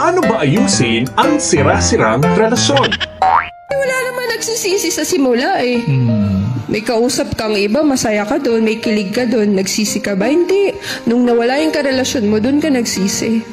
Paano ba ayusin ang sira-sirang relasyon? Wala naman nagsisisi sa simula eh. May kausap kang iba, masaya ka doon, may kilig ka doon, nagsisi ka ba? Hindi. Nung nawala yung karelasyon mo, doon ka nagsisi.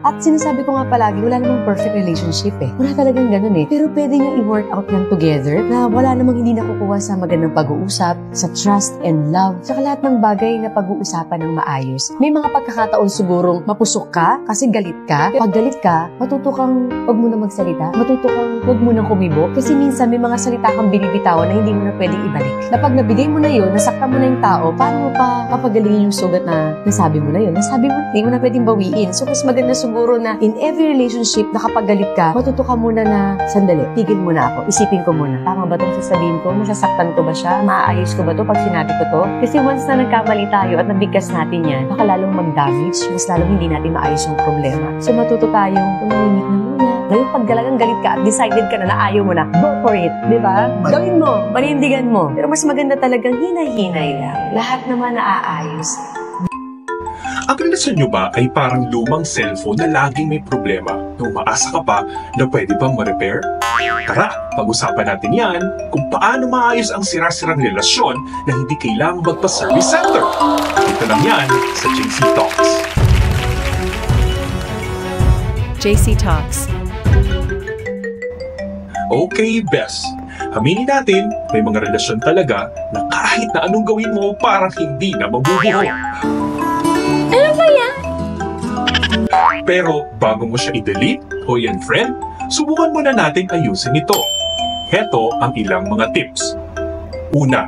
At sinasabi ko nga palagi, wala namang perfect relationship eh. Wala talagang ganun eh. Pero pwede nyo i-work out yan together na wala namang hindi nakukuha sa magandang pag-uusap, sa trust and love, saka lahat ng bagay na pag-uusapan ng maayos. May mga pagkakataon sigurong mapusok ka kasi galit ka. Pag galit ka, matuto kang huwag mo na magsalita. Matuto kang huwag mo nang kumibo. Kasi minsan may mga salita kang binibitawan na hindi mo na pwedeng ibalik. Na pag nabigay mo na yun, nasaktan mo na yung tao, paano mo pa papagalingin yung sugat na nasabi mo na yun? Nasabi mo, hindi mo na pwedeng bawiin. So, mas maganda siguro na in every relationship na kapag galit ka, matuto ka muna na, sandali, tigil muna ako, isipin ko muna. Tama ba itong sasabihin ko? Masasaktan ko ba siya? Maaayos ko ba ito pag sinabi ko to? Kasi once na nagkamali tayo at nabigkas natin yan, baka lalong mag-damage, mas lalong hindi natin maayos yung problema. So matuto tayong tumahimik na muna. Ngayon, pag galagang galit ka at decided ka na ayaw mo na, go for it, di ba? Gawin mo, panindigan mo. Pero mas maganda talagang hinay-hinay lang. Lahat naman naaayos. Ang relasyon nyo ba ay parang lumang cellphone na laging may problema na umaasa ka pa na pwede bang ma-repair? Tara, pag-usapan natin yan kung paano maayos ang sira-sirang relasyon na hindi kailangang magpa-service center. Ito lang yan sa JC Talks. JC Talks. Okay, Bes. Aminin natin, may mga relasyon talaga na kahit na anong gawin mo parang hindi na mabubuo. Ano ba yan? Pero bago mo siya i-delete o i-unfriend, subukan muna natin ayusin ito. Heto ang ilang mga tips. Una,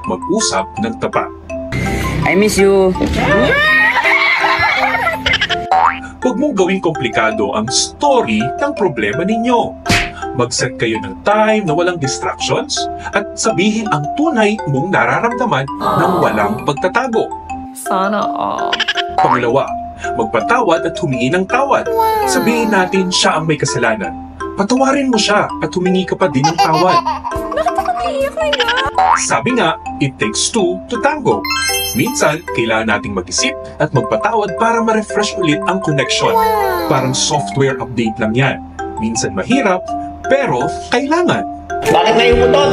mag-usap ng tapat. I miss you. Huwag mong gawing komplikado ang story ng problema ninyo. Mag-set kayo ng time na walang distractions at sabihin ang tunay mong nararamdaman ng walang pagtatago. Sana all. Pangalawa, magpatawad at humingi ng tawad. Sabihin natin siya ang may kasalanan. Patawarin mo siya at humingi ka pa din ng tawad. Sabi nga, it takes two to tango. Minsan, kailangan nating mag-isip at magpatawad para ma-refresh ulit ang connection. Parang software update lang yan. Minsan mahirap, pero kailangan. Bakit na yung mutot?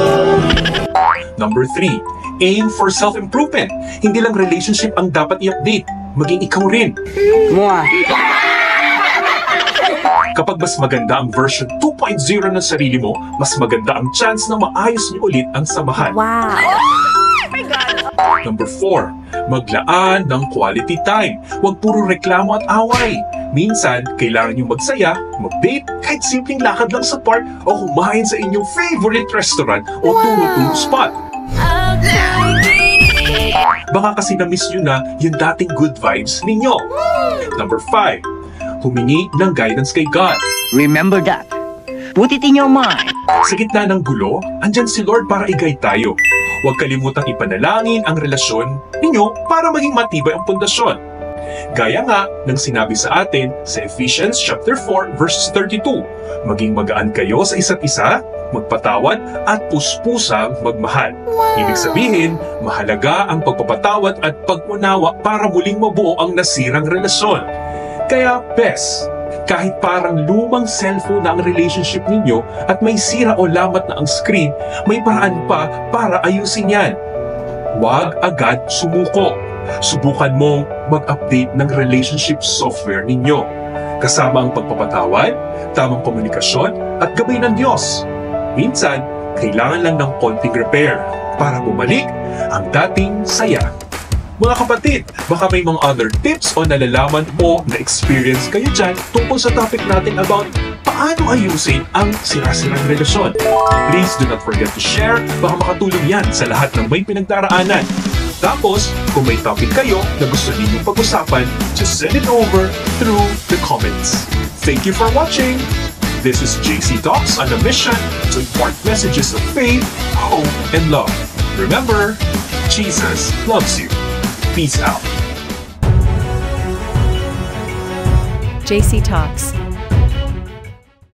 Number 3, aim for self-improvement. Hindi lang relationship ang dapat i-update, maging ikaw rin. Mua. Kapag mas maganda ang version 2.0 ng sarili mo, mas maganda ang chance na maayos niyo ulit ang samahan. Wow. Number 4, maglaan ng quality time. Huwag puro reklamo at away. Minsan, kailangan nyo magsaya, mag-date, kahit simpleng lakad lang sa park o kumain sa inyong favorite restaurant o tungo-tungo spot. Baka kasi na-miss nyo na yung dating good vibes ninyo. Number 5, humingi ng guidance kay God. Remember that. Put it in your mind. Sa gitna ng gulo, andyan si Lord para i-guide tayo. Huwag kalimutang ipanalangin ang relasyon ninyo para maging matibay ang pundasyon. Gaya nga ng sinabi sa atin sa Ephesians chapter 4 verse 32, maging magaan kayo sa isa't isa, magpatawad at puspusang magmahal. Ibig sabihin, mahalaga ang pagpapatawad at pag-unawa para muling mabuo ang nasirang relasyon. Kaya, Bes, kahit parang lumang cellphone na ang relationship ninyo at may sira o lamat na ang screen, may paraan pa para ayusin yan. Huwag agad sumuko. Subukan mong mag-update ng relationship software ninyo. Kasama ang pagpapatawad, tamang komunikasyon, at gabay ng Diyos. Minsan, kailangan lang ng konting repair para bumalik ang dating saya. Mga kapatid, baka may mga other tips o nalalaman o na-experience kayo dyan tungkol sa topic natin about paano ayusin ang sira-sirang relasyon. Please do not forget to share, baka makatulong yan sa lahat ng may pinagdaraanan. Tapos, kung may topic kayo na gusto ninyong pag-usapan, just send it over through the comments. Thank you for watching! This is JC Talks on a mission to impart messages of faith, hope, and love. Remember, Jesus loves you. Peace out. JC Talks.